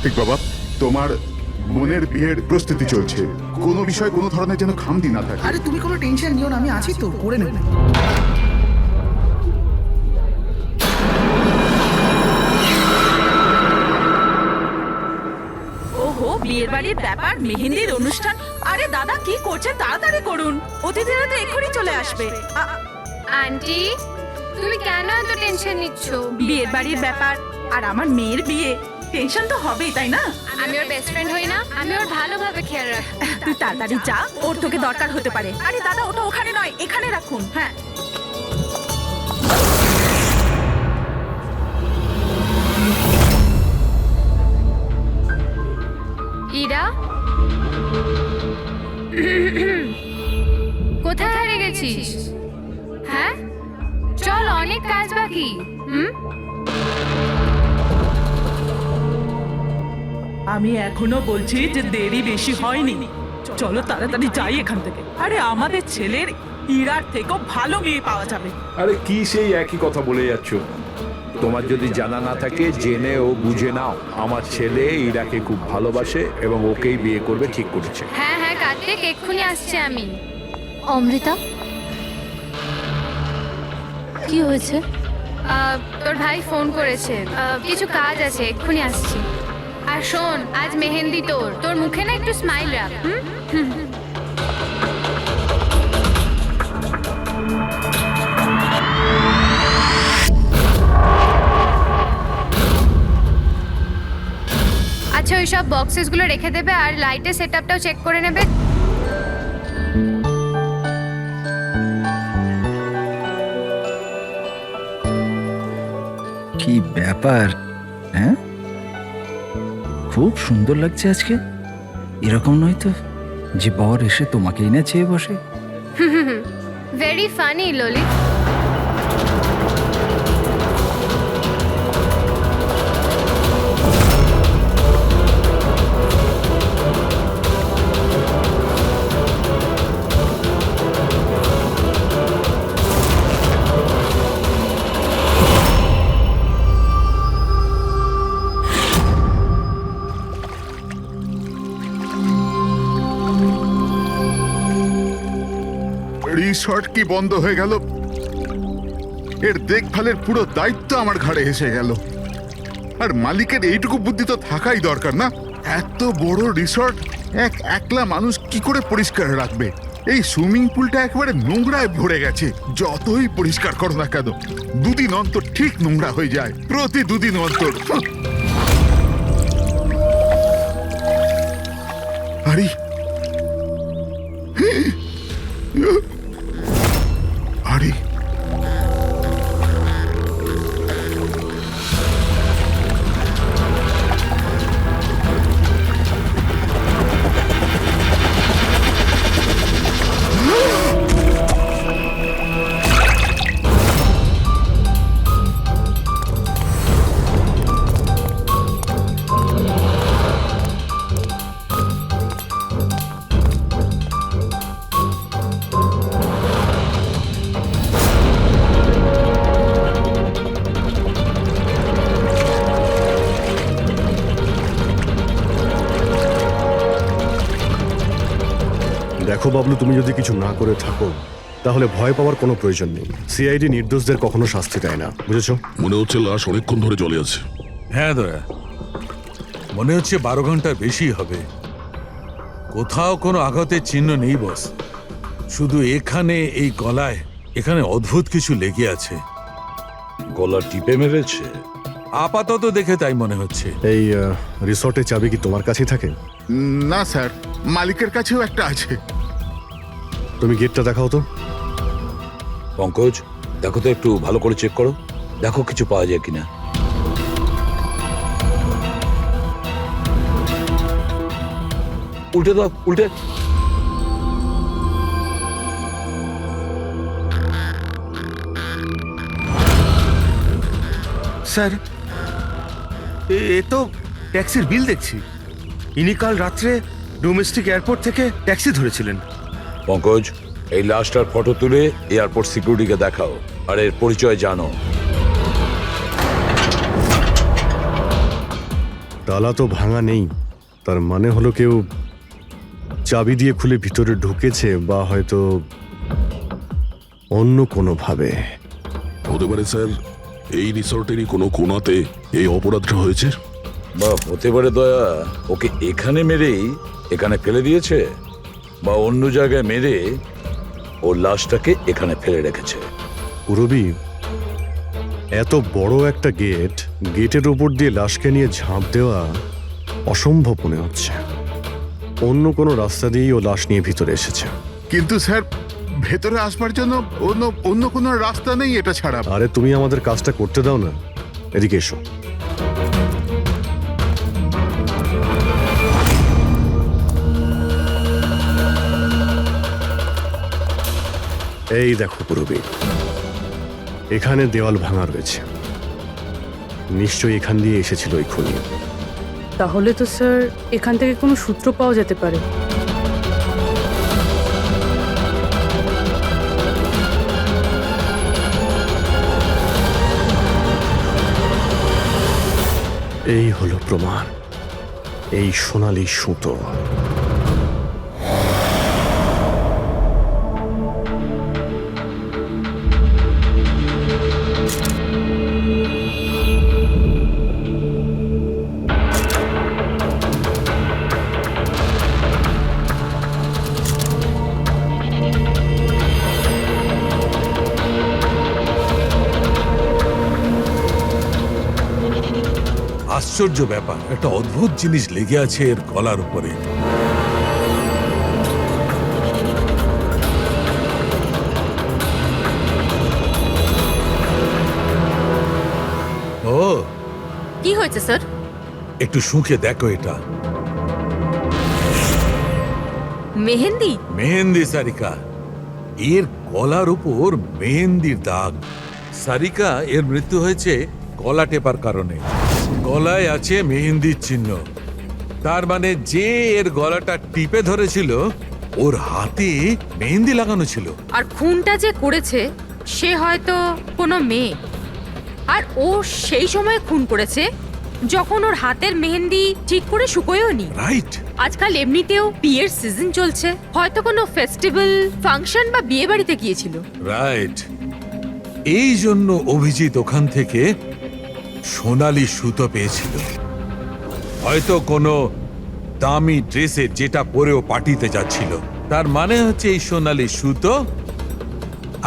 কার্তিক বাবা, তোমার বোনের বিয়ের প্রস্তুতি চলছে, কোনো বিষয় কোনো ধরনের যেন খামতি না থাকে। আরে তুমি কোনো টেনশন নিও না, আমি আছি তো, করে নেব। ওহো, বিয়ের বাড়ির ব্যাপার, মেহেন্দির অনুষ্ঠান। আরে দাদা কি করছেন, তাড়াতাড়ি করুন, অতিথিরা তো এক্ষুনি চলে আসবে। আন্টি, তুমি কেন এত টেনশন নিচ্ছ? বিয়ের বাড়ির ব্যাপার আর আমার মেয়ের বিয়ে, টেনশন তো হবেই, তাই না? আমি ওর বেস্ট ফ্রেন্ড হই না? আমি ওর ভালোভাবে খেয়াল রাখি। তুই তাড়াতাড়ি যা, ওর তোকে দরকার হতে পারে। আরে দাদা, ওটা ওখানে নয়, এখানে রাখুন। হ্যাঁ, ইরা, কোথায় হারিয়ে গেছিস? হ্যাঁ, চল, অনেক কাজ বাকি। আমি এখনো বলছি যে দেরি বেশি হয়নি, চলো তাড়াতাড়ি যাই এখান থেকে। আরে আমাদের ছেলের ইরার থেকেও ভালো মেয়ে পাওয়া যাবে। আরে কি সেই একই কথা বলে যাচ্ছ? তোমার যদি জানা না থাকে জেনে ও বুঝে নাও, আমার ছেলে ইরাকে খুব ভালোবাসে এবং ওকেই বিয়ে করবে ঠিক করেছে। হ্যাঁ হ্যাঁ কার্তিক, এক্ষুনি আসছি আমি। অমৃতা, কি হয়েছে? তোর ভাই ফোন করেছে, কিছু কাজ আছে, এক্ষুনি আসছি। আর শোন, আজ মেহেন্দি তোর মুখে না একটু স্মাইল রাখ। আচ্ছা, ওই সব বক্সেসগুলো রেখে দেবে আর লাইটের সেটআপটাও চেক করে নেবে। কি ব্যাপার? হ্যাঁ, খুব সুন্দর লাগছে আজকে। এরকম নয় তো যে বর এসে তোমাকেই না চেয়ে বসে। Very funny Lalit. রিসর্ট কি বন্ধ হয়ে গেল? এর দেখভালের পুরো দায়িত্ব আমার ঘাড়ে এসে গেল। আর মালিকের এইটুকু বুদ্ধি তো থাকাই দরকার না? এত বড় রিসর্ট একলা মানুষ কি করে পরিষ্কার রাখবে? এই সুইমিং পুলটা একেবারে নোংরায় ভরে গেছে। যতই পরিষ্কার করো না কেন, দুদিন অন্তর ঠিক নোংরা হয়ে যায়, প্রতি দুদিন অন্তর। আরে আরে দেখো বাবলু, তুমি যদি কিছু না করে থাকো তাহলে ভয় পাওয়ার কোনো প্রয়োজন নেই। সিআইডি নির্দোষদের কখনো শাস্তি দেয় না, বুঝেছো? মনে হচ্ছে লাশ অনেকক্ষণ ধরে জলে আছে। হ্যাঁ দয়া, মনে হচ্ছে 12 ঘন্টার বেশি হবে। কোথাও কোনো আঘাতের চিহ্ন নেই বস, শুধু এখানে এই গলায় এখানে অদ্ভুত কিছু লেগে আছে। গলা টিপে মেরেছে? আপাতত দেখে তাই মনে হচ্ছে। এই রিসর্টের চাবি কি তোমার কাছেই থাকে? না স্যার, মালিকের কাছেও একটা আছে। তুমি গেটটা দেখাও তো। পঙ্কজ, দেখো তো, একটু ভালো করে চেক করো, দেখো কিছু পাওয়া যায় কিনা। উল্টে দাও, উল্টে। স্যার, এ তো ট্যাক্সির বিল দেখছি। ইনি কাল রাত্রে ডোমেস্টিক এয়ারপোর্ট থেকে ট্যাক্সি ধরেছিলেন। পঙ্কজ, এই লাশটার ফটো তুলে এয়ারপোর্ট সিকিউরিটিকে দেখাও আর এর পরিচয় জানো। তালা তো ভাঙা নেই, তার মানে হলো কেউ চাবি দিয়ে খুলে ভিতরে ঢুকেছে, বা হয়তো অন্য কোনোভাবে। হতে পারে স্যার এই রিসর্টেরই কোনো কোণাতে এই অপরাধটা হয়েছে। বা হতে পারে দয়া ওকে এখানে মেরেই এখানে ফেলে দিয়েছে, বা অন্য জায়গায় মেরে ওর লাশটাকে এখানে ফেলে রেখেছে। পুরবী, এত বড় একটা গেটের উপর দিয়ে লাশকে নিয়ে ঝাঁপ দেওয়া অসম্ভব মনে হচ্ছে। অন্য কোনো রাস্তা দিয়েই ও লাশ নিয়ে ভিতরে এসেছে। কিন্তু স্যার ভেতরে আসবার জন্য অন্য কোনো রাস্তা নেই এটা ছাড়া। আরে তুমি আমাদের কাজটা করতে দাও না, এদিকে এসো। এই দেখো পুরবী, এখানে দেওয়াল ভাঙা রয়েছে, নিশ্চয়ই এখান দিয়ে এসেছিল এই খুনি। তাহলে তো স্যার এখান থেকে কোনো সূত্র পাওয়া যেতে পারে। এই হলো প্রমাণ, এই সোনালী সুতো। আশ্চর্য ব্যাপার, একটা অদ্ভুত জিনিস লেগে আছে এর গলার উপরে। ও, কি হয়েছে স্যার? একটু শুঁকে দেখো এটা। মেহেন্দি? মেহেন্দি সারিকা, এর গলার উপর মেহেন্দির দাগ। সারিকা, এর মৃত্যু হয়েছে গলা টেপার কারণে। গলায় আছে মেহেন্দির চিহ্ন, তার মানে যে এর গলাটা টিপে ধরেছিল ওর হাতে মেহেন্দি লাগানো ছিল। আর খুনটা যে করেছে সে হয়তো কোনো মেয়ে, আর ও সেই সময় খুন করেছে যখন ওর হাতের মেহেন্দি ঠিক করে শুকোয়ও নি। রাইট। আজকাল এমনিতেও বিয়ের সিজন চলছে, হয়তো কোনো ফেস্টিভ্যাল, ফাংশন বা বিয়ে বাড়িতে গিয়েছিল। রাইট, এই জন্য অভিজিৎ ওখান থেকে সোনালী সুতো পেয়েছিল। হয়তো কোনো দামি ড্রেসে যেটা পরেও পার্টিতে যাচ্ছিল। তার মানে হচ্ছে এই সোনালী সুতো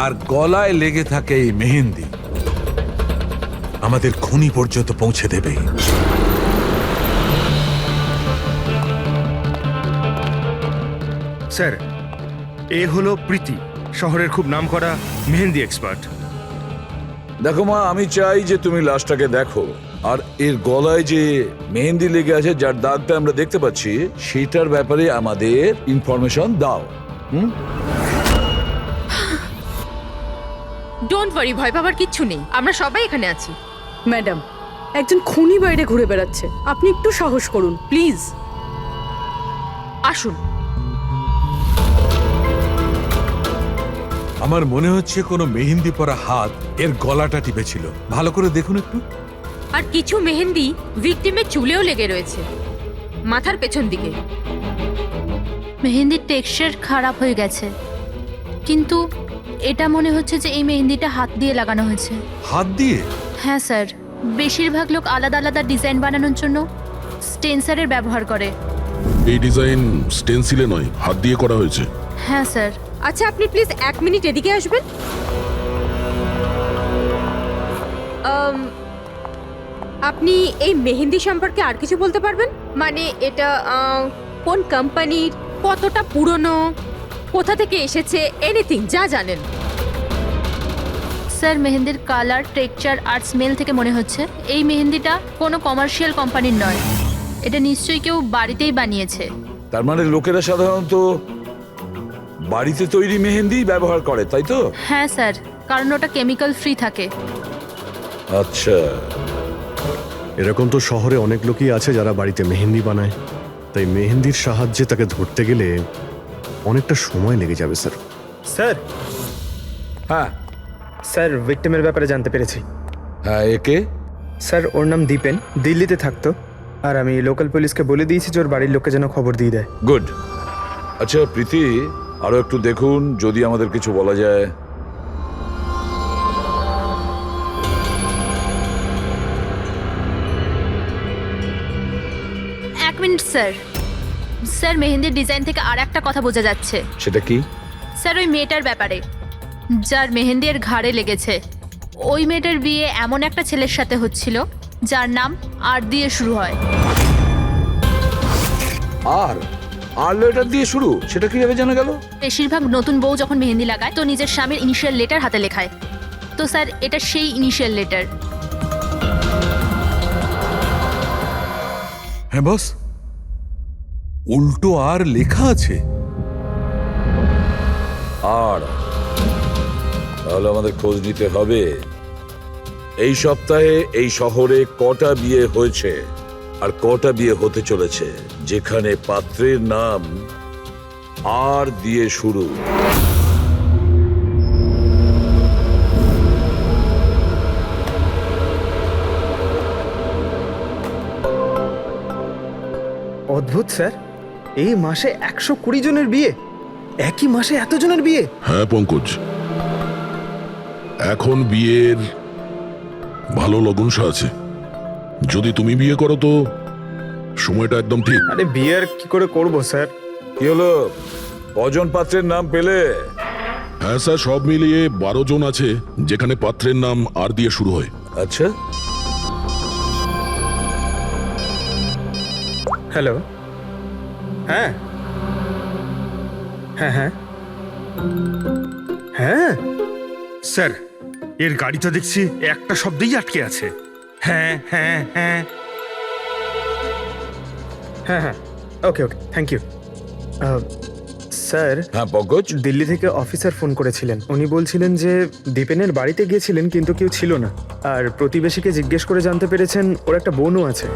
আর গলায় লেগে থাকে এই মেহেন্দি আমাদের খুনি পর্যন্ত পৌঁছে দেবে। স্যার, এ হলো প্রীতি, শহরের খুব নামকরা মেহেন্দি এক্সপার্ট। দেখো মা, আমি চাই যে তুমি লাশটাকে দেখো, আর এর গলায় যে মেহেন্দি লেগে আছে, যার দাগটা আমরা দেখতে পাচ্ছি, সেটার ব্যাপারে আমাদের ইনফরমেশন দাও। ডোন্ট ওয়ারি, ভয় পাবার কিচ্ছু নেই, আমরা সবাই এখানে আছি। ম্যাডাম, একজন খুনি বাইরে ঘুরে বেড়াচ্ছে, আপনি একটু সাহস করুন প্লিজ। আসুন। আমার মনে হচ্ছে কোনো মেহেন্দি পরা হাত এর গলাটা টিপেছিল। ভালো করে দেখুন একটু। আর কিছু মেহেন্দি ভিকটিমের চুলেও লেগে রয়েছে, মাথার পেছন দিকে। মেহেন্দির টেক্সচার খারাপ হয়ে গেছে, কিন্তু এটা মনে হচ্ছে যে এই মেহেন্দিটা হাত দিয়ে লাগানো হয়েছে। হাত দিয়ে? হ্যাঁ স্যার, বেশিরভাগ লোক আলাদা আলাদা ডিজাইন বানানোর জন্য স্টেন্সারের ব্যবহার করে। এই ডিজাইন স্টেনসিলে নয়, হাত দিয়ে করা হয়েছে। হ্যাঁ স্যার। আচ্ছা, আপনি প্লিজ 1 মিনিট এদিকে আসবেন। আপনি এই মেহেন্দি সম্পর্কে আর কিছু বলতে পারবেন? মানে এটা কোন কোম্পানির, কতটা পুরনো, কোথা থেকে এসেছে, এনিথিং যা জানেন। স্যার, মেহেন্দির কালার, টেক্সচার আর স্মেল থেকে মনে হচ্ছে এই মেহেন্দিটা কোনো কমার্শিয়াল কোম্পানির নয়। এটা নিশ্চয়ই কেউ বাড়িতেই বানিয়েছে। তার মানে লোকেরা সাধারণত বাড়িতে তৈরি মেহেন্দি ব্যবহার করে, তাই তো? হ্যাঁ স্যার, কারণ ওটা কেমিক্যাল ফ্রি থাকে। আচ্ছা, এরকম তো শহরে অনেক লোকই আছে যারা বাড়িতে মেহেন্দি বানায়, তাই মেহেন্দির সাহায্যে তাকে ধরতে গেলে অনেকটা সময় লেগে যাবে স্যার। স্যার, হ্যাঁ স্যার ভিক্টিমের ব্যাপারে জানতে পেরেছি। হ্যাঁ, একে? স্যার, ওর নাম দীপেন, দিল্লিতে থাকতো। আর আমি লোকাল পুলিশকে বলে দিয়েছি যে ওর বাড়ির লোককে যেন খবর দিয়ে দেয়। গুড। আচ্ছা প্রীতি, আরো একটু দেখুন যদি আমাদের কিছু বলা যায়। এক মিনিট স্যার। স্যার মেহেন্দির ডিজাইন থেকে আর একটা কথা বোঝা যাচ্ছে। সেটা কি? স্যার ওই মেয়েটার ব্যাপারে, যার মেহেন্দি এর ঘাড়ে লেগেছে, ওই মেয়েটার বিয়ে এমন একটা ছেলের সাথে হচ্ছিল যার নাম আর দিয়ে শুরু হয়। আর লেটার দিয়ে শুরু? সেটা কিভাবে জানা গেল? বেশিরভাগ নতুন বউ যখন মেহেন্দি লাগায় তো নিজের স্বামীর ইনিশিয়াল লেটার হাতে লেখায়। তো স্যার এটা সেই ইনিশিয়াল লেটার। হ্যাঁ বস, উল্টো আর লেখা আছে। আর তাহলে আমাদের খোঁজ নিতে হবে এই সপ্তাহে এই শহরে কটা বিয়ে হয়েছে আর কটা বিয়ে হতে চলেছে যেখানে পাত্রের নাম আর দিয়ে শুরু। অদ্ভুত স্যার, এই মাসে 120 জনের বিয়ে, একই মাসে এতজনের বিয়ে। হ্যাঁ পঙ্কজ, এখন বিয়ের ভালো লগ্নসা আছে। যদি তুমি বিয়ে করো তো সময়টা একদম ঠিক। আরে বিয়ে আর কি করে করবো স্যার? কি হলো, কজন পাত্রের নাম পেলে? হ্যাঁ স্যার, সব মিলিয়ে 12 জন আছে যেখানে পাত্রের নাম আর দিয়ে শুরু হয়। আচ্ছা, হ্যালো, হ্যাঁ হ্যাঁ হ্যাঁ হ্যাঁ স্যার, এর গাড়ি তো দেখছি একটা শব্দেই আটকে আছে। হ্যাঁ হ্যাঁ হ্যাঁ হ্যাঁ হ্যাঁ ওকে ওকে, থ্যাংক ইউ স্যার। হ্যাঁ পঙ্কজ। দিল্লি থেকে অফিসার ফোন করেছিলেন। উনি বলছিলেন যে দীপেনের বাড়িতে গিয়েছিলেন কিন্তু কেউ ছিল না, আর প্রতিবেশীকে জিজ্ঞেস করে জানতে পেরেছেন ওর একটা বোনও আছে।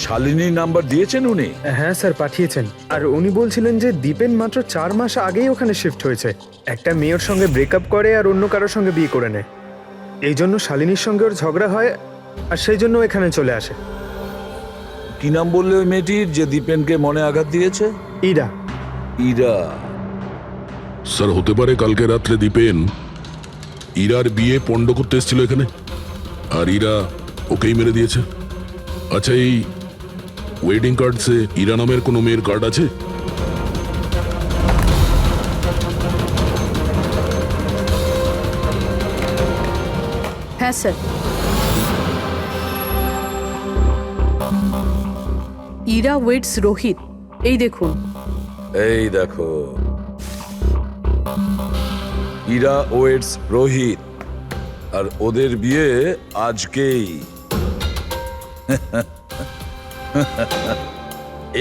শালিনীর নাম্বার দিয়েছেন উনি? হ্যাঁ স্যার, পাঠিয়েছেন। আর উনি বলছিলেন যে দীপেন মাত্র 4 মাস আগেই ওখানে শিফট হয়েছে। একটা মেয়ের সঙ্গে ব্রেকআপ করে আর অন্য কারোর সঙ্গে বিয়ে করে নেয়। এই জন্য শালিনীর সঙ্গে ওর ঝগড়া হয় আর সেই জন্য এখানে চলে আসে। কি নাম বললে ওই মেয়েটির যে দীপেনকে মনে আঘাত দিয়েছে? ইরা। ইরা? স্যার হতে পারে কালকে রাত্রে দীপেন ইরার বিয়ে পণ্ড করতে এসেছিল এখানে, আর ইরা ওকেই মেরে দিয়েছে। আচ্ছা, এই ওয়েডিং কার্ডসে ইরা নামের কোনো মেয়ের কার্ড আছে? হ্যাঁ স্যার। ইরা ওয়েডস রোহিত, এই দেখুন। এই দেখো, ইরা ওয়েডস রোহিত, আর ওদের বিয়ে আজকেই।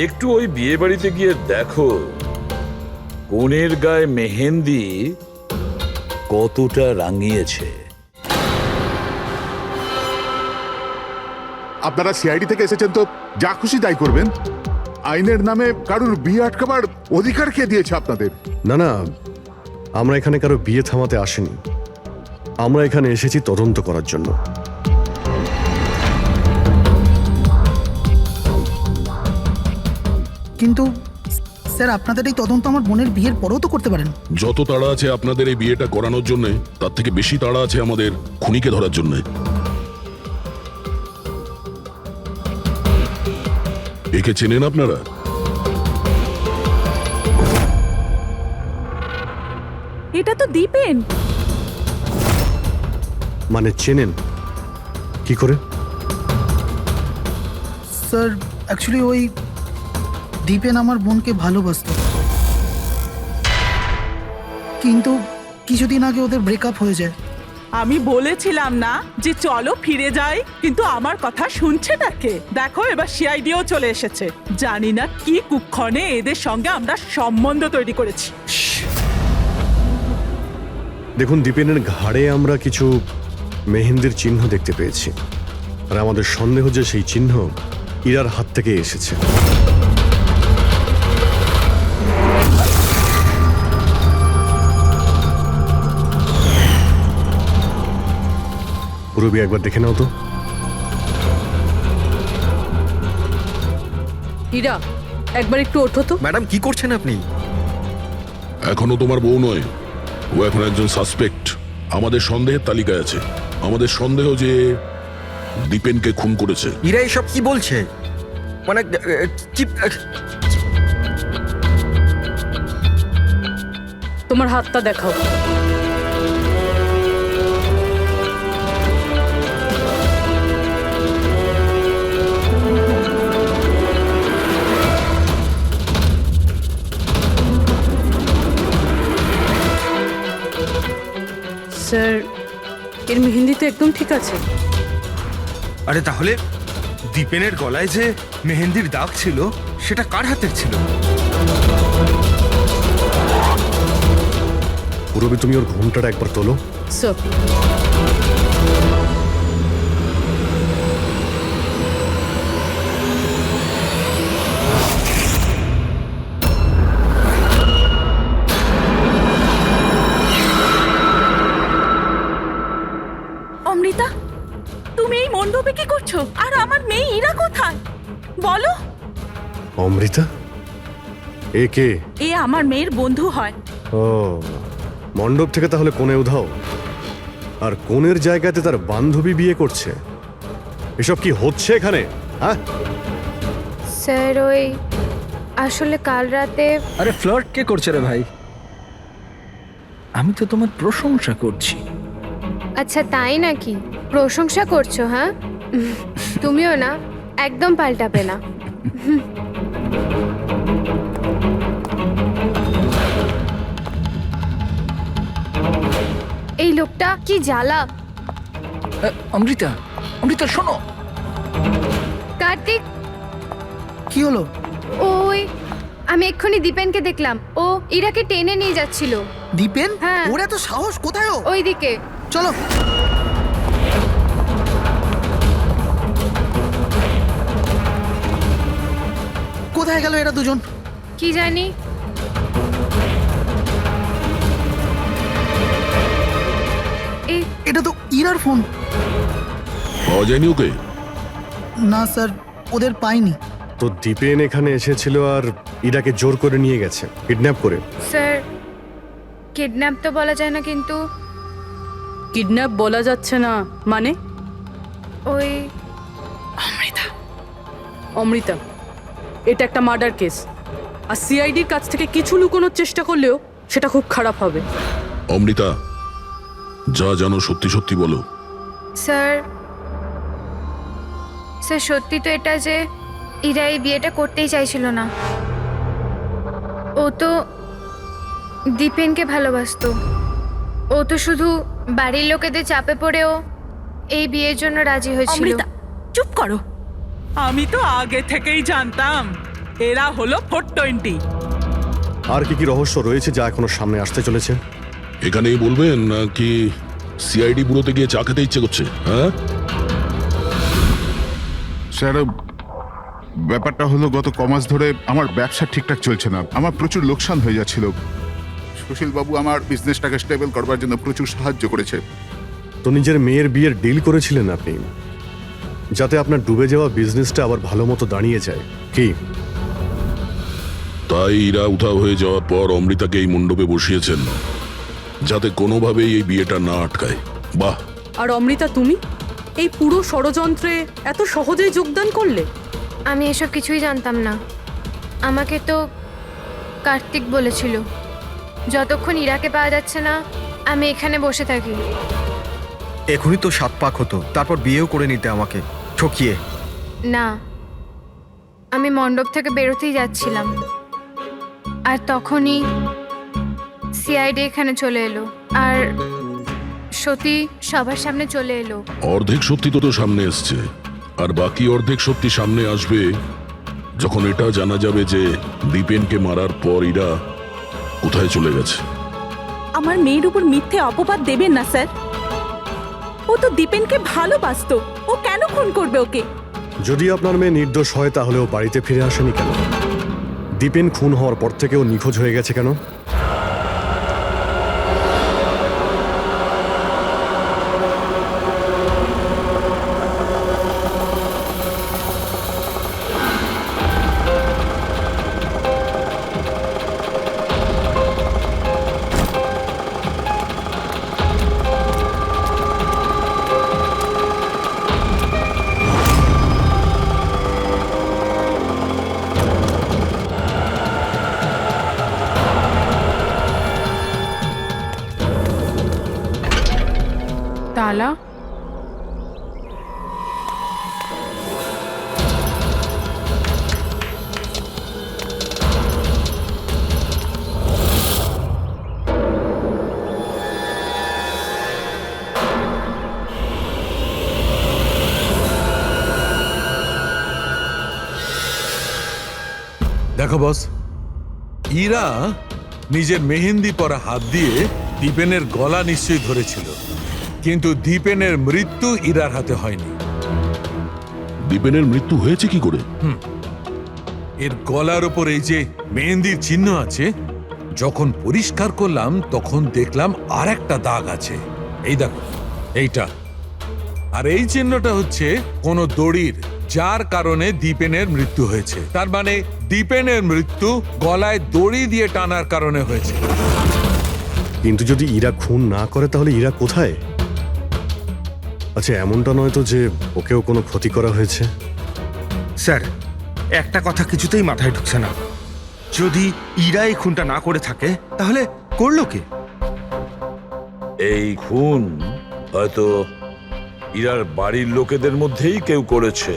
একটু ওই বিয়ে বাড়িতে গিয়ে দেখো কনের গায়ে মেহেন্দি কতটা রাঙিয়েছে। আপনারা সিআইডি থেকে এসেছেন তো যা খুশি তাই করবেন। আইনের নামে কারুর বিয়ে আটকাবার অধিকার কে দিয়েছে আপনাদের? না না, আমরা এখানে কারো বিয়ে থামাতে আসিনি। আমরা এখানে এসেছি তদন্ত করার জন্য। কিন্তু স্যার, আপনাদের এই তদন্ত আমার বোনের বিয়ের পরেও তো করতে পারেন। যত তাড়া আছে আপনাদের এই বিয়েটা করানোর জন্য, তার থেকে বেশি তাড়া আছে আমাদের খুনিকে ধরার জন্য। একে চেনেন আপনারা? এটা তো দীপেন। মানে চেনেন কি করে? স্যার অ্যাকচুয়ালি ওই দীপেন আমার বোনকে ভালোবাসতো, কিন্তু কিছুদিন আগে ওদের ব্রেকআপ হয়ে যায়। আমি বলেছিলাম না যে চলো ফিরে যাই, কিন্তু আমার কথা শুনছে না কে? দেখো এবার সিআইডিও চলে এসেছে। জানি না কি কুক্ষণে এদের সঙ্গে আমরা সম্বন্ধ তৈরি করেছি। দেখুন, দীপেনের ঘাড়ে আমরা কিছু মেহেন্দির চিহ্ন দেখতে পেয়েছি, আর আমাদের সন্দেহ যে সেই চিহ্ন ইরার হাত থেকে এসেছে। পুরবি একবার দেখে নাও তো। হীরা একবার একটু ওঠো তো। ম্যাডাম কি করছেন আপনি? এখনো তোমার বউ নয়, ও এখন একজন সাসপেক্ট। আমাদের সন্দেহের তালিকায় আছে। আমাদের সন্দেহ যে দীপেনকে খুন করেছে। ইরা এসব কি বলছে? মানে কি? তোমার হাতটা দেখাও। স্যার, এর মেহেন্দি তো একদম ঠিক আছে। আরে তাহলে দীপেনের গলায় যে মেহেন্দির দাগ ছিল সেটা কার হাতের ছিল? পুরবি, তুমি ওর ঘুমটাটা একবার তোলো। স্যার, অমৃতা, তুমি এই মণ্ডপে কি করছো? আর আমার মেয়ে ইরা কোথায় বলো? অমৃতা? এ কে? এ আমার মেয়ের বন্ধু হয়। ও, মণ্ডপ থেকে তাহলে কোণে উধাও, আর কোণের জায়গাতে তার বান্ধবী বিয়ে করছে। এসব কি হচ্ছে এখানে? হ্যাঁ, স্যার ওই আসলে কাল রাতে আরে ফ্লার্ট কে করছে রে ভাই? আমি তো তোমার প্রশংসা করছি। আচ্ছা তাই নাকি? প্রশংসা করছো? হ্যাঁ, তুমিও না, একদম পাল্টাবে না। এই লোকটা কি জ্বালা। অমৃতা, অমৃতা শোনো। কার্তিক, কি হলো? ওই আমি এক্ষুনি দীপেনকে দেখলাম, ও ইরাকে টেনে নিয়ে যাচ্ছিল। দীপেন? হ্যাঁ। ওর এত সাহস কোথায়? ও ওইদিকে চলো। কোথায় গেল এরা দুজন? কি জানি। এটা তো ইরার ফোন। পাওয়া যায়নি ওকে? না স্যার, ওদের পাইনি। তো দীপেন এখানে এসেছিল আর ইরাকে জোর করে নিয়ে গেছে, কিডন্যাপ করে। স্যার, কিডন্যাপ তো বলা যায় না, কিন্তু কিডন্যাপ বলা যাচ্ছে না মানে? ওই অমৃতা, এটা একটা মার্ডার কেস, আর সিআইডির কাছ থেকে কিছু লুকোনোর চেষ্টা করলেও সেটা খুব খারাপ হবে। অমৃতা, যা জানো সত্যি সত্যি বলো। স্যার, স্যার সত্যি তো এটা যে ইরা এই বিয়েটা করতেই চাইছিল না। ও তো দীপেনকে ভালোবাসতো। ও তো শুধু বাড়ির লোকেদের চাপে পড়েও এই বিয়ের জন্য রাজি হয়েছিল। অমৃতা, চুপ করো। আমি তো আগে থেকেই জানতাম এরা হলো 420। আর কি কি রহস্য রয়েছে যা এখনো সামনে আসতে চলেছে? এখানেই বলবেন নাকি সিআইডি ব্যুরোতে গিয়ে চা খেতে ইচ্ছে করছে? হ্যাঁ স্যার, ব্যাপারটা হলো গত কমাস ধরে আমার ব্যবসা ঠিকঠাক চলছে না। আমার প্রচুর লোকসান হয়ে যাচ্ছিল। সুশীল বাবু আমার বিজনেসটাকে স্টেবল করবার জন্য প্রচুর সাহায্য করেছে। তো নিজের মেয়ের বিয়ের ডিল করেছিলেন আপনি, যাতে আপনার ডুবে যাওয়া বিজনেসটা আবার ভালো মতো দাঁড়িয়ে যায়, কি? তাই ইরা উধাও হয়ে যাওয়ার পর অমৃতাকে এই মণ্ডপে বসিয়েছেন, যাতে কোনোভাবেই এই বিয়েটা না আটকায়। বাহ! আর অমৃতা, তুমি এই পুরো ষড়যন্ত্রে এত সহজেই যোগদান করলে? আমি এসব কিছুই জানতাম না। আমাকে তো কার্তিক বলেছিল যতক্ষণ ইরাকে পাওয়া যাচ্ছে না আমি এখানে বসে থাকি। এখনই তো 7 পাক হতো, তারপর বিয়েও করে নিতে আমাকে ঠকিয়ে। না, আমি মণ্ডপ থেকে বেরোতেই যাচ্ছিলাম, আর তখনই সিআইডি এখানে চলে এলো, আর সত্যি সবার সামনে চলে এলো। অর্ধেক সত্যি তো সামনে এসছে, আর বাকি অর্ধেক সত্যি সামনে আসবে যখন এটা জানা যাবে যে দীপেনকে মারার পর ইরা কোথায় চলে গেছে। আমার মেয়ের উপর মিথ্যে অপবাদ দেবেন না স্যার। ও তো দীপেনকে ভালোবাসতো, ও কেন খুন করবে ওকে? যদি আপনার মেয়ে নির্দোষ হয় তাহলে ও বাড়িতে ফিরে আসেনি কেন? দীপেন খুন হওয়ার পর থেকে ও নিখোঁজ হয়ে গেছে কেন? মালা? দেখো বস, ইরা নিজের মেহেন্দি পরা হাত দিয়ে দীপেনের গলা নিশ্চয়ই ধরেছিল, কিন্তু দীপেনের মৃত্যু ইরার হাতে হয়নি। দীপেনের মৃত্যু হয়েছে কি করে? এর গলার ওপর এই যে মেহেন্দির চিহ্ন আছে, যখন পরিষ্কার করলাম তখন দেখলাম আর একটা দাগ আছে। এই দেখো, এইটা। আর এই চিহ্নটা হচ্ছে কোনো দড়ির, যার কারণে দীপেনের মৃত্যু হয়েছে। তার মানে দীপেনের মৃত্যু গলায় দড়ি দিয়ে টানার কারণে হয়েছে। কিন্তু যদি ইরা খুন না করে তাহলে ইরা কোথায়? আচ্ছা, এমনটা নয় তো যে ওকেও কোনো ক্ষতি করা হয়েছে? স্যার, একটা কথা কিছুতেই মাথায় ঢুকছে না। যদি ইরা এই খুনটা না করে থাকে তাহলে করলো কে? এই খুন হয়তো ইরার বাড়ির লোকেদের মধ্যেই কেউ করেছে।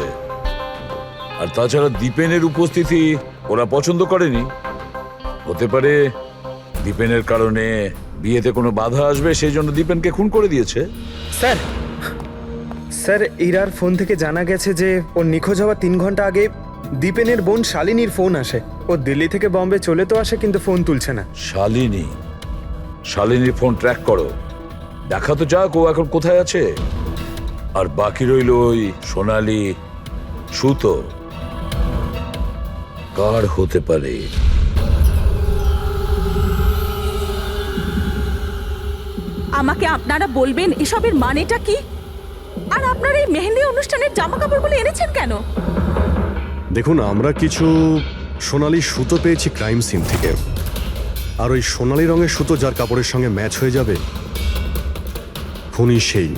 আর তাছাড়া দীপেনের উপস্থিতি ওরা পছন্দ করেনি। হতে পারে দীপেনের কারণে বিয়েতে কোনো বাধা আসবে, সেই জন্য দীপেনকে খুন করে দিয়েছে। স্যার, স্যার, ইরার ফোন থেকে জানা গেছে যে ওর নিখোঁজ হওয়া 3 ঘন্টা আগে দীপেনের বোন শালিনীর ফোন আসে। ও দিল্লি থেকে বম্বে চলে তো আসে, কিন্তু ফোন তুলছে না। শালিনীর ফোন ট্র্যাক করো, দেখা তো যাক ও এখন কোথায় আছে। আর বাকি রইল ওই সোনালি সুতো, কার হতে পারে? আমাকে আপনারা বলবেন এসবের মানেটা কি? আর আপনারা এই মেহেন্দি অনুষ্ঠানের জামা কাপড়গুলো এনেছেন কেন? দেখুন, আমরা কিছু সোনালি সুতো পেয়েছি ক্রাইম সিন থেকে। আর ওই সোনালি রঙের সুতো যার কাপড়ের সঙ্গে ম্যাচ হয়ে যাবে, খুনি সেই।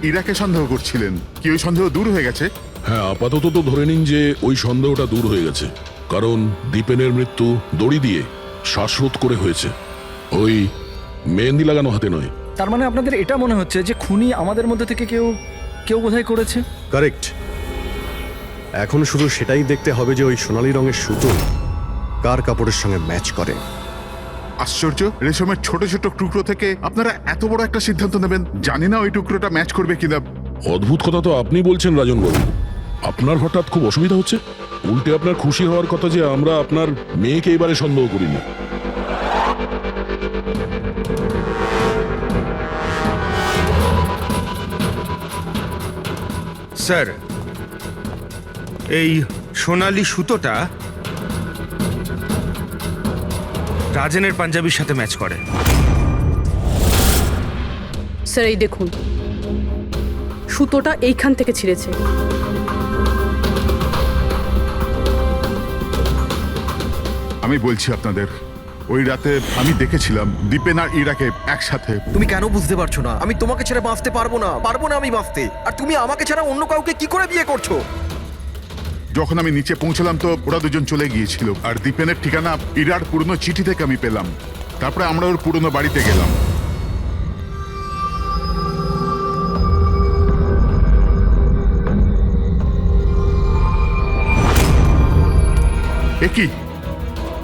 ইরাকে সন্দেহ করছিলেন, কি ওই সন্দেহ দূর হয়ে গেছে? হ্যাঁ, আপাতত তো ধরে নিন যে ওই সন্দেহটা দূর হয়ে গেছে, কারণ দীপেনের মৃত্যু দড়ি দিয়ে শ্বাসরোধ করে হয়েছে, ওই মেহেন্দি লাগানো হাতে নয়। তার মানে আপনাদের এটা মনে হচ্ছে যে খুনি আমাদের মধ্যে থেকে কেউ বোধহয় করেছে? কারেক্ট। এখন শুধু সেটাই দেখতে হবে যে ওই সোনালি রঙের সুতো কার কাপড়ের সঙ্গে ম্যাচ করে। আশ্চর্য, রেশমের ছোট ছোট টুকরো থেকে আপনারা এত বড় একটা সিদ্ধান্ত নেবেন। জানি না ওই টুকরোটা ম্যাচ করবে কিনা। অদ্ভুত কথা তো আপনি বলছেন রাজন বাবু। আপনার হঠাৎ খুব অসুবিধা হচ্ছে? উল্টে আপনার খুশি হওয়ার কথা যে আমরা আপনার মেয়েকে এবারে সন্দেহ করিনি। স্যার, এই সোনালি সুতোটা রাজেনের পাঞ্জাবির সাথে ম্যাচ করে। স্যার, এই দেখুন, সুতোটা এইখান থেকে ছিঁড়েছে। আমি বলছি আপনাদের, ওই রাতে আমি দেখেছিলাম দীপেন আর ইরাকে একসাথে। তুমি কেন বুঝতে পারছো না? আমি তোমাকে ছেড়ে বাঁচতে পারবো না আমি বাঁচতে। আর তুমি আমাকে ছাড়া অন্য কাউকে কি করে বিয়ে করছো? যখন আমি নিচে পৌঁছলাম তো ওরা দুজন চলে গিয়েছিল। আর দীপেনের ঠিকানা ইরার পুরনো চিঠি থেকে আমি পেলাম। তারপরে আমরা ওর পুরনো বাড়িতে গেলাম। এ কি,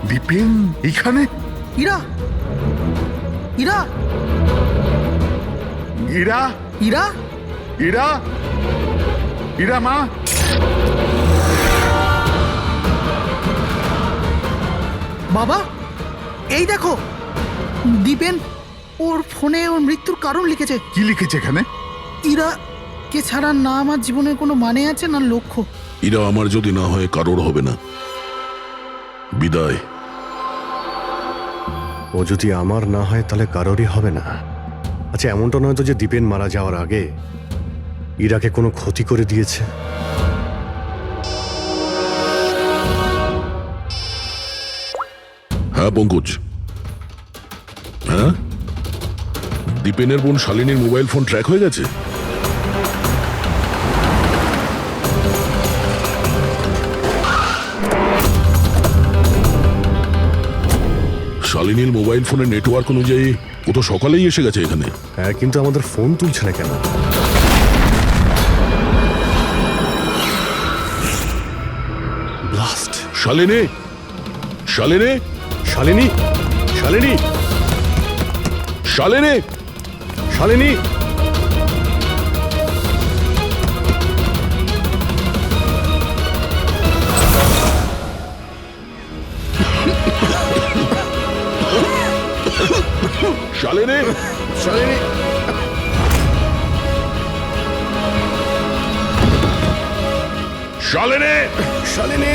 দীপেন এখানে? ইরা, ইরা, ইরা, ইরা, ইরা, ইরা মা। বাবা, এই দেখো, দীপেন ওর ফোনে ওর মৃত্যুর কারণ লিখেছে। কি লিখেছে এখানে? ইরা কে ছাড়া না আমার জীবনের কোনো মানে আছে না লক্ষ্য। এরা আমার যদি না হয় কারোর হবে না। বিদায়। ও যদি আমার না হয় তাহলে কারোরই হবে না। আচ্ছা, এমনটা নয় তো যে দীপেন মারা যাওয়ার আগে ইরাকে কোনো ক্ষতি করে দিয়েছে? হ্যাঁ পঙ্কজ, হ্যাঁ, দীপেনের বোন শালিনীর মোবাইল ফোন ট্র্যাক হয়ে গেছে। শালিনীর মোবাইল ফোনের নেটওয়ার্ক অনুযায়ী ও তো সকালেই এসে গেছে এখানে। হ্যাঁ, কিন্তু আমাদের ফোন তুলছে না কেন? শালিনী, শালিনী, শালিনী, শালিনী, শালিনী, শালিনী। শালিনী, শালিনী, শালিনী, শালিনী।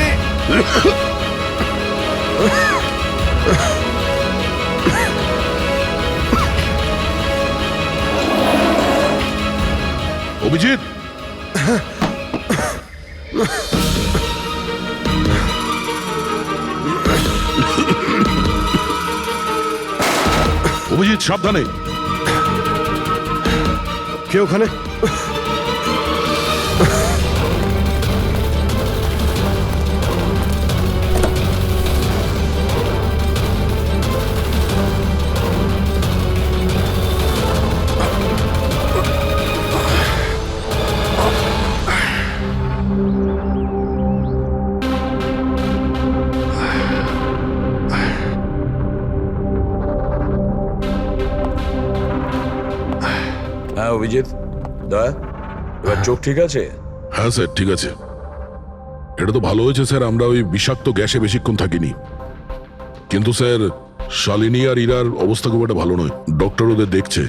অভিজিৎ, অভিজিৎ সাবধানে। কে ওখানে? হ্যাঁ অভিজিৎ, দয়া, এবার চোখ ঠিক আছে? হ্যাঁ স্যার, ঠিক আছে। এটা তো ভালো হয়েছে স্যার, আমরা ওই বিষাক্ত গ্যাসে বেশিক্ষণ থাকিনি। কিন্তু স্যার, শালিনী আর ইরার অবস্থা খুব একটা ভালো নয়, ডক্টর ওদের দেখছে।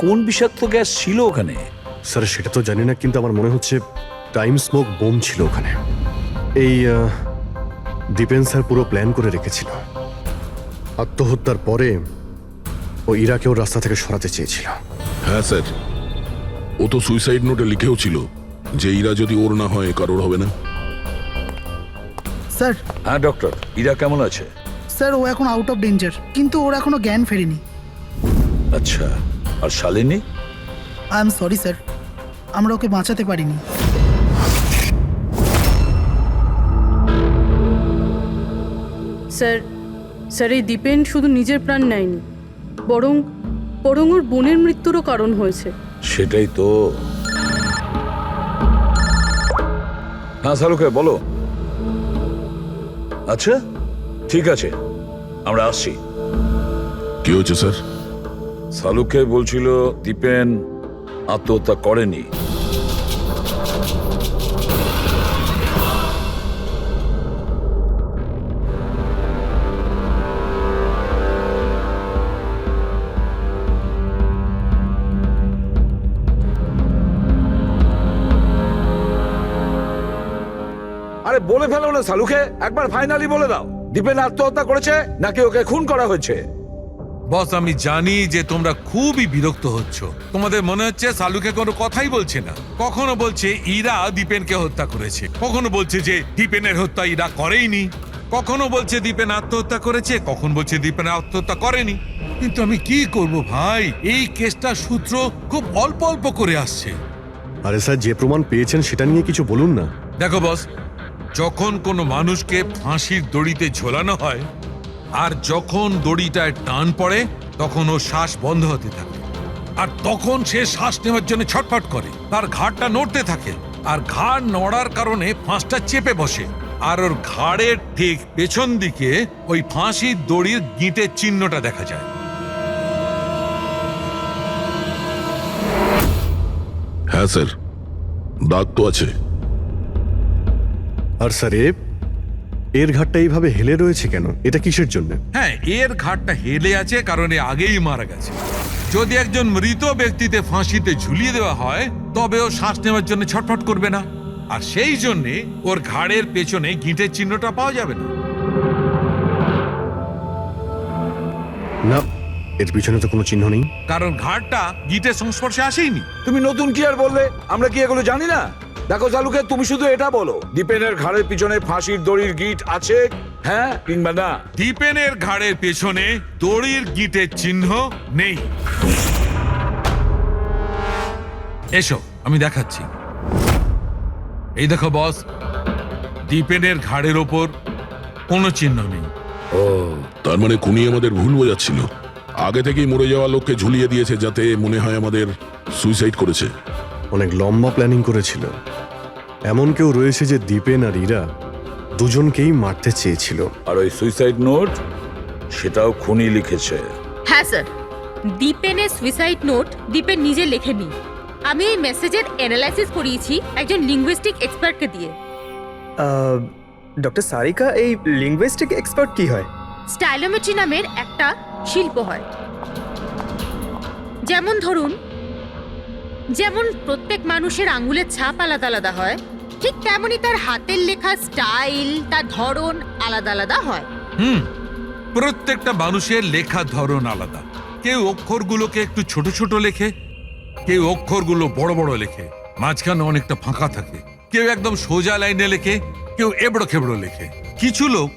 কোন বিষাক্ত গ্যাস ছিল ওখানে? স্যার সেটা তো জানি না, কিন্তু আমার মনে হচ্ছে টাইম স্মোক বোম ছিল ওখানে। এই দীপেন স্যার পুরো প্ল্যান করে রেখেছিল। আত্মহত্যার পরে ও ইরাকে ওর রাস্তা থেকে সরাতে চেয়েছিল। হ্যাঁ স্যার, ও তো সুইসাইড নোটে লিখেও ছিল যে ইরা যদি ওর না হয় কারোর হবে না। স্যার, হ্যাঁ ডক্টর, ইরা কেমন আছে? স্যার ও এখন আউট অফ ডেঞ্জার, কিন্তু ওর এখনো জ্ঞান ফেরেনি। আচ্ছা, আর Shalini? I am sorry sir, আমরা ওকে বাঁচাতে পারিনি। স্যার স্যার এই দীপেন শুধু নিজের প্রাণ নেয়নি, বরং বরং ওর বোনের মৃত্যুরও কারণ হয়েছে। সেটাই তো। হ্যাঁ শালুকে বলো। আচ্ছা ঠিক আছে, আমরা আসছি। কি হয়েছে স্যার? শালুকে বলছিল দীপেন আত্মহত্যা করেনি। আরে বলে ফেলো না শালুকে, একবার ফাইনালি বলে দাও, দীপেন আত্মহত্যা করেছে নাকি ওকে খুন করা হয়েছে? বস, আমি জানি যে তোমরা খুবই বিরক্ত হচ্ছ। তোমাদের মনে হচ্ছে শালুকে কোনো কথাই বলছে না। কখনো বলছে ইরা দীপেনকে হত্যা করেছে, কখনো বলছে যে দীপেনের হত্যা ইরা করেইনি, কখনো বলছে দীপেন আত্মহত্যা করেছে, কখন বলছে দীপেন আত্মহত্যা করেনি। কিন্তু আমি কি করব ভাই, এই কেসটার সূত্র খুব অল্প অল্প করে আসছে। আরে স্যার, যে প্রমাণ পেয়েছেন সেটা নিয়ে কিছু বলুন না। দেখো বস, যখন কোনো মানুষকে ফাঁসির দড়িতে ঝোলানো হয় আর যখন দড়িটায় টান পড়ে তখন ও শ্বাস বন্ধ হতে থাকে, আর তখন সে শ্বাস নেওয়ার জন্য ছটফট করে, তার ঘাড়টা নড়তে থাকে, আর ঘাড় নড়ার কারণে ফাঁসটা চেপে বসে, আর ওর ঘাড়ের ঠিক পেছন দিকে ওই ফাঁসির দড়ির গিঁটের চিহ্নটা দেখা যায়। হ্যাঁ স্যার, দাগ তো আছে। আর স্যার এর ঘাটটা এইভাবে হেলে রয়েছে কেন? এটা কিসের জন্য? হ্যাঁ, এর ঘাটটা হেলে আছে কারণ এ আগেই মারা গেছে। যদি একজন মৃত ব্যক্তিতে ফাঁসিতে ঝুলিয়ে দেওয়া হয় তবে ও শ্বাস নেওয়ার জন্য ছটফট করবে না, আর সেই জন্যে ওর ঘাড়ের পেছনে গিঁটের চিহ্নটা পাওয়া যাবে না। না, এর পিছনে তো কোনো চিহ্ন নেই। কারণ ঘাড়টা গিঁটের সংস্পর্শে আসেইনি। তুমি নতুন কি আর বললে? আমরা কি এগুলো জানি না? দেখো শালুকে, তুমি শুধু এটা বলো, দীপেনের ঘাড়ের পিছনে ফাঁসির দড়ির গিঁট আছে, হ্যাঁ কিংবা না? দীপেনের ঘাড়ের পেছনে দড়ির গিঁটের চিহ্ন নেই। এসো আমি দেখাচ্ছি। এই দেখো বস, দীপেনের ঘাড়ের ওপর কোনো চিহ্ন নেই। ও, তার মানে খুনি আমাদের ভুল বোঝাচ্ছিল। আগে থেকেই মরে যাওয়া লোককে ঝুলিয়ে দিয়েছে যাতে মনে হয় আমাদের সুইসাইড করেছে। অনেক লম্বা প্ল্যানিং করেছিল। এমন কেউ রয়েছে যে দীপেন আর ইরা দুজনকেই মারতে চেয়েছিল। আর ওই সুইসাইড নোট সেটাও খুনি লিখেছে। হ্যাঁ স্যার, দীপেনের সুইসাইড নোট দীপেন নিজে লেখেনি। আমি এই মেসেজের অ্যানালাইসিস করিয়েছি একজন লিঙ্গুইস্টিক এক্সপার্টকে দিয়ে। ডক্টর সারিকা, এই লিঙ্গুইস্টিক এক্সপার্ট কি হয়? স্টাইলোমেট্রি নামের একটা শিল্প হয়। যেমন ধরুন, যেমন প্রত্যেক মানুষের আঙ্গুলের ছাপ আলাদা আলাদা হয়, ঠিক তেমনই তার হাতের লেখা স্টাইল, তার ধরন আলাদা আলাদা হয়। প্রত্যেকটা মানুষের লেখার ধরন আলাদা। কেউ অক্ষরগুলোকে একটু ছোট ছোট লেখে, কেউ অক্ষরগুলো বড় বড় লেখে, মাঝখানে অনেকটা ফাঁকা থাকে। কেউ একদম সোজা লাইনে লেখে, কেউ এবড়ো খেবড়ো লেখে। কিছু লোক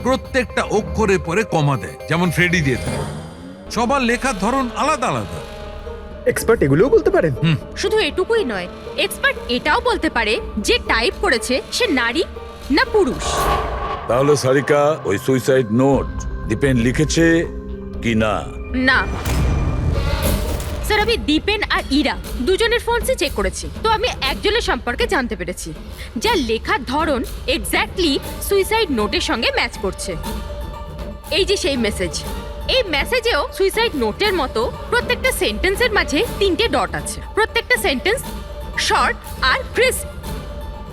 প্রত্যেকটা অক্ষরে পরে কমা দেয়, যেমন ফ্রেডি দিয়ে থাকে। সবার লেখার ধরন আলাদা আলাদা। এক্সপার্ট এগুলোও বলতে পারেন? শুধু এটুকুই নয়, এক্সপার্ট এটাও বলতে পারে যে টাইপ করেছে সে নারী না পুরুষ। তাহলে সারিকা, ওই সুইসাইড নোট দীপেন লিখেছে কি না? না স্যার, আমি দীপেন আর ইরা দুজনের ফোনসে চেক করেছি, তো আমি একজনের সম্পর্কে জানতে পেরেছি যার লেখার ধরন এক্স্যাক্টলি সুইসাইড নোটের সঙ্গে ম্যাচ করছে। এই যে সেই মেসেজ, এই মেসেজেও সুইসাইড নোটের মতো প্রত্যেকটা সেন্টেন্সের মাঝে 3টে ডট আছে। প্রত্যেকটা সেন্টেন্স শর্ট আর ক্রিস্প,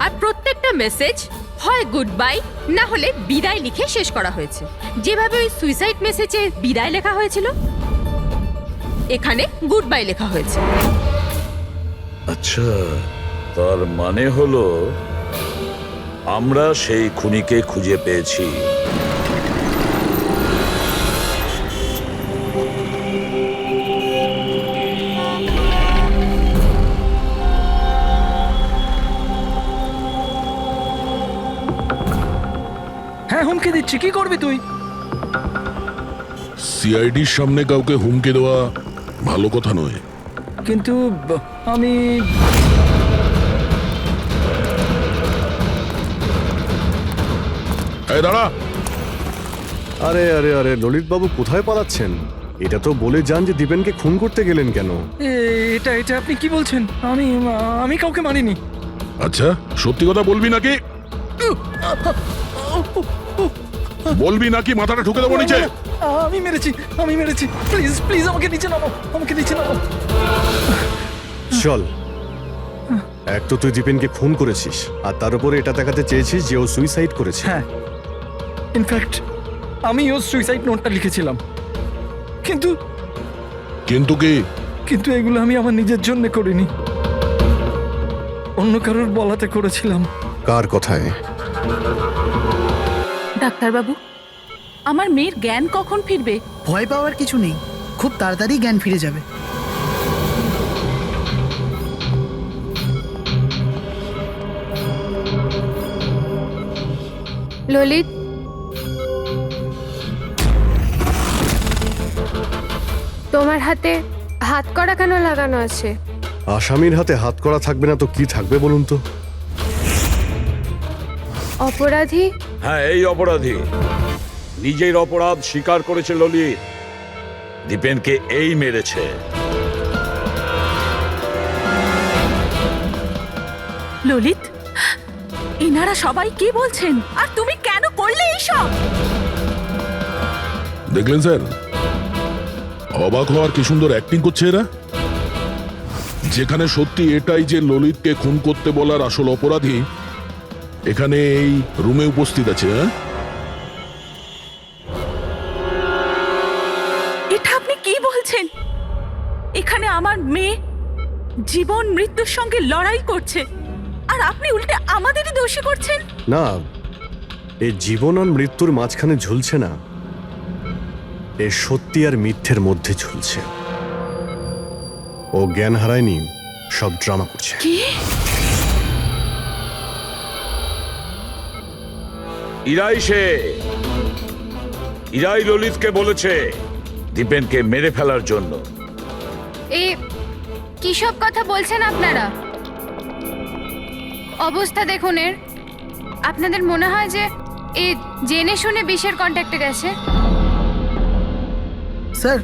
আর প্রত্যেকটা মেসেজ হয় গুড বাই না হলে বিদায় লিখে শেষ করা হয়েছে। যেভাবে ওই সুইসাইড মেসেজে বিদায় লেখা হয়েছিল, এখানে গুড বাই লেখা হয়েছে। আচ্ছা, তার মানে হলো আমরা সেই খুনিকে খুঁজে পেয়েছি। হ্যাঁ, হুমকি দিচ্ছি, কি করবি তুই? সিআইডির সামনে কাউকে হুমকি দেওয়া ভালো কথা নয়। কিন্তু আমি এই দাঁড়া! আরে আরে আরে, ললিত বাবু কোথায় পালাচ্ছেন? এটা তো বলে যান যে দীপেনকে খুন করতে গেলেন কেন? এটা এটা আপনি কি বলছেন? আমি কাউকে মারিনি। আচ্ছা, সত্যি কথা বলবি নাকি? বলবি নাকি মাথাটা ঢুকে দেবো নিচে? আমি মেরেছি। প্লিজ প্লিজ আমাকে নিচে নামো। চল, এক তো তুই দীপেনকে খুন করেছিস, আর তার উপরে এটা দেখাতে চেয়েছিস যে ও সুইসাইড করেছে। হ্যাঁ, ইনফ্যাক্ট আমি ওর সুইসাইড নোটটা লিখেছিলাম। কিন্তু কি? কিন্তু এগুলো আমি আমার নিজের জন্য করিনি, অন্য কারোর বলাতে করেছিলাম। কার কথায়? ডাক্তারবাবু, আমার মেয়ের জ্ঞান কখন ফিরবে? ভয় পাওয়ার কিছু নেই, খুব তাড়াতাড়ি জ্ঞান ফিরে যাবে। ললিত, তোমার হাতে হাত করা কেন লাগানো আছে? আসামির হাতে হাত করা থাকবে না তো কি থাকবে বলুন তো? অপরাধী? হ্যাঁ, এই অপরাধী নিজের অপরাধ স্বীকার করেছে ললিত। দীপেনকে এই মেরেছে। ললিত, এনারা সবাই কি বলছেন? আর তুমি কেন করলে এইসব? দেখলেন স্যার, অবাক হওয়ার কি সুন্দর অ্যাক্টিং করছে এরা। যেখানে সত্যি এটাই যে ললিতকে খুন করতে বলার আসল অপরাধী এখানে এই রুমে উপস্থিত আছে। এটা আপনি কি বলছেন? এখানে আমার মেয়ে জীবন মৃত্যুর সঙ্গে লড়াই করছে, আর আপনি উল্টে আমাদেরই দোষী করছেন। না, এই জীবন আর মৃত্যুর মাঝখানে ঝুলছে না, এ সত্যি আর মিথ্যের মধ্যে ঝুলছে। ও জ্ঞান হারায়নি, সব ড্রামা করছে। কি? ইরাই ললিতকে বলেছে দীপেনকে মেরে ফেলার জন্য। এ কি সব কথা বলছেন আপনারা? অবস্থা দেখুন এর। আপনাদের মনে হয় যে এ জেনে শুনে বিষের কন্ট্যাক্টে গেছে? স্যার,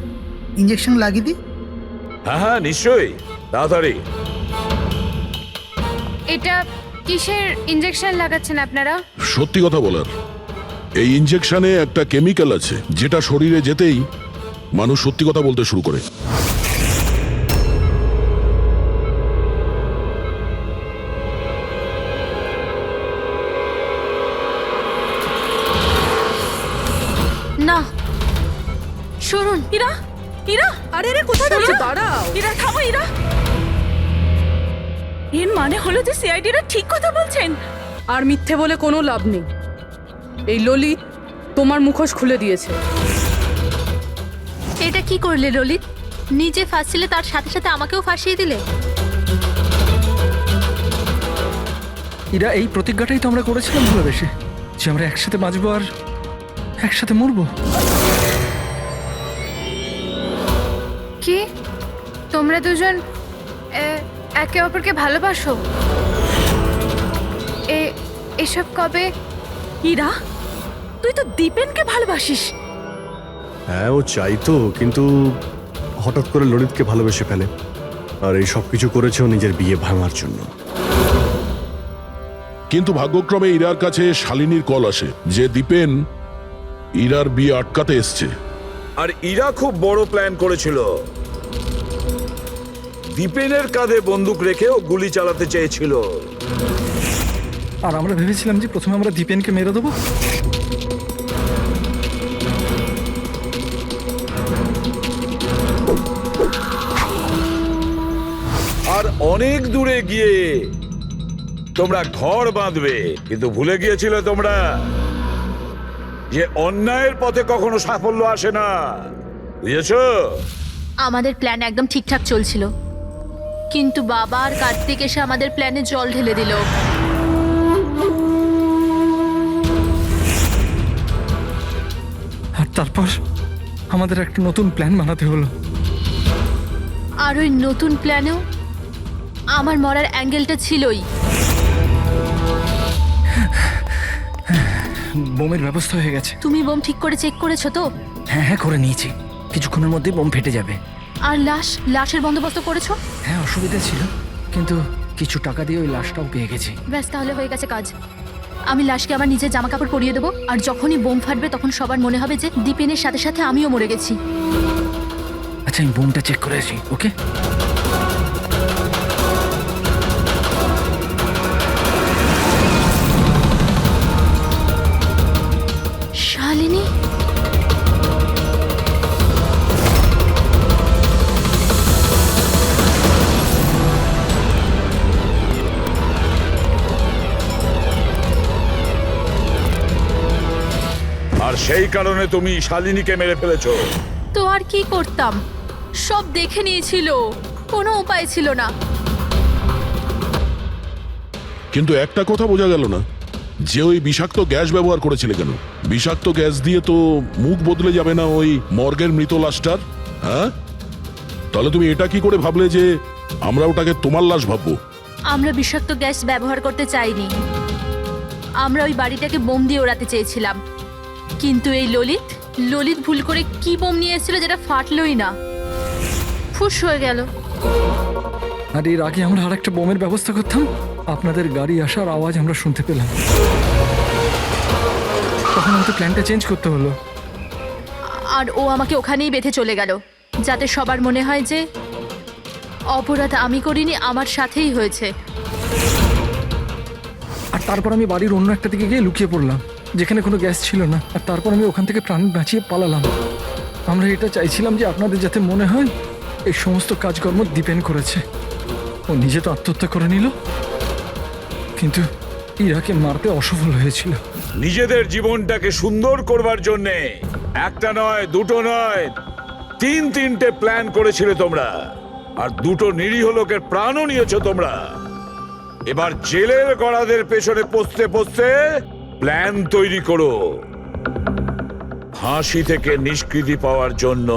ইঞ্জেকশন লাগিয়ে দিই? হ্যাঁ হ্যাঁ, নিশ্চয়ই, তাড়াতাড়ি। এটা কিসের ইঞ্জেকশন লাগাচ্ছেন আপনারা? সত্যি কথা বলার, এই ইনজেকশনে একটা কেমিক্যাল আছে যেটা শরীরে যেতেই মানুষ সত্যি কথা বলতে শুরু করে। না শুনুন, ইরা, ইরা, আরে রে কোথায় যাচ্ছ? দাঁড়াও। ইরা থামো, ইরা। এর মানে হলো যে সিআইডিরা ঠিক কথা বলছেন। আর মিথ্যে বলে কোনো লাভ নেই। এই ললিত তোমার মুখোশ খুলে দিয়েছে। এটা কি করলে ললিত? নিজে ফাঁসছিলে, তার সাথে সাথে আমাকেও ফাঁসিয়ে দিলে। এরা এই প্রতিজ্ঞাটাই তো আমরা করেছিলাম ভালোবেসে, যে আমরা একসাথে বাঁচবো আর একসাথে মরবো। কি তোমরা দুজন একে অপরকে ভালোবাসো? এসব কবে? ইরা, তুই তো দীপেনকে ভালোবাসিস। হ্যাঁ, ও চাইতো, কিন্তু হঠাৎ করে ললিতকে ভালোবেসে ফেলে। আর এই সব কিছু করেছে ও নিজের বিয়ে ভাঙার জন্য। কিন্তু ভাগ্যক্রমে ইরার কাছে শালিনীর কল আসে যে দীপেন ইরার বিয়ে আটকাতে এসছে। আর ইরা খুব বড় প্ল্যান করেছিল। দীপেনের কাঁধে বন্দুক রেখে ও গুলি চালাতে চেয়েছিল। আর আমরা ভেবেছিলাম যে প্রথমে আমরা দীপেনকে মেরে দেবো। আর অনেক দূরে গিয়ে তোমরা ঘর বাঁধবে, কিন্তু ভুলে গিয়েছিলে তোমরা যে অন্যায়ের পথে কখনো সাফল্য আসে না। বুঝেছো? আমাদের প্ল্যান একদম ঠিকঠাক চলছিল, কিন্তু বাবা আর কার্তিক এসে আমাদের প্ল্যানে জল ঢেলে দিল। আর তারপর আমাদের একটা নতুন প্ল্যান বানাতে হলো। আর ওই নতুন প্ল্যানেও আমার মরার অ্যাঙ্গেলটা ছিলই। বোমের ব্যবস্থা হয়ে গেছে। তুমি বোম ঠিক করে চেক করেছো তো? হ্যাঁ হ্যাঁ, করে নিয়েছি। কিছুক্ষণের মধ্যে বোম ফেটে যাবে। আর লাশের বন্দোবস্ত করেছো? হ্যাঁ, অসুবিধা ছিল, কিন্তু কিছু টাকা দিয়ে ওই লাশটাও পেয়ে গেছি। ব্যাস, তাহলে হয়ে গেছে কাজ। আমি লাশকে আমার নিজের জামা কাপড় পরিয়ে দেবো, আর যখনই বোম ফাটবে তখন সবার মনে হবে যে দীপেনের সাথে সাথে আমিও মরে গেছি। আচ্ছা, আমি বোমটা চেক করে আসি। ওকে? শালিনী, আর সেই কারণে তুমি শালিনীকে মেরে ফেলেছো। তো আর কি করতাম? সব দেখে নিয়েছিল, কোনো উপায় ছিল না। কিন্তু একটা কথা বোঝা গেল না, যে ওই বিষাক্ত গ্যাস ব্যবহার করেছিলে কেন? বিষাক্ত গ্যাস দিয়ে তো মুখ বদলে যাবে না ওই মর্গের মৃত লাশটার? হ্যাঁ, তাহলে তুমি এটা কি করে ভাবলে যে আমরা ওটাকে তোমার লাশ ভাববো? আমরা বিষাক্ত গ্যাস ব্যবহার করতে চাইনি। আমরা ওই বাড়িটাকে বোম দিয়ে ওড়াতে চেয়েছিলাম, কিন্তু এই ললিত ভুল করে কি বোম নিয়ে এসেছিল যেটা ফাটলই না, ফুস হয়ে গেল। আর এর আগে আমরা আর একটা বোমের ব্যবস্থা করতাম, আপনাদের গাড়ি আসার আওয়াজ আমরা শুনতে পেলাম। তখন আমাদের প্ল্যানটা চেঞ্জ করতে হলো। আর ও আমাকে ওখানেই বেঁধে চলে গেল, যাতে সবার মনে হয় যে অপরাধ আমি করিনি, আমার সাথেই হয়েছে। আর তারপর আমি বাড়ির অন্য একটা দিকে গিয়ে লুকিয়ে পড়লাম, যেখানে কোনো গ্যাস ছিল না। আর তারপর আমি ওখান থেকে প্রাণ বাঁচিয়ে পালালাম। আমরা এটা চাইছিলাম যে আপনাদের যাতে মনে হয় এই সমস্ত কাজকর্ম দীপেন করেছে। ও নিজে তো আত্মহত্যা করে নিল, কিন্তু ইরাকে মারতে অসফল হয়েছিল। নিজেদের জীবনটাকে সুন্দর করবার জন্যে একটা নয়, দুটো নয়, তিনটে প্ল্যান করেছিলে তোমরা। আর দুটো নিরীহ লোকের প্রাণও নিয়েছো তোমরা। এবার জেলের গড়াদের পেছনে পৌঁছতে পৌঁছতে প্ল্যান তৈরি করো ফাঁসি থেকে নিষ্কৃতি পাওয়ার জন্য।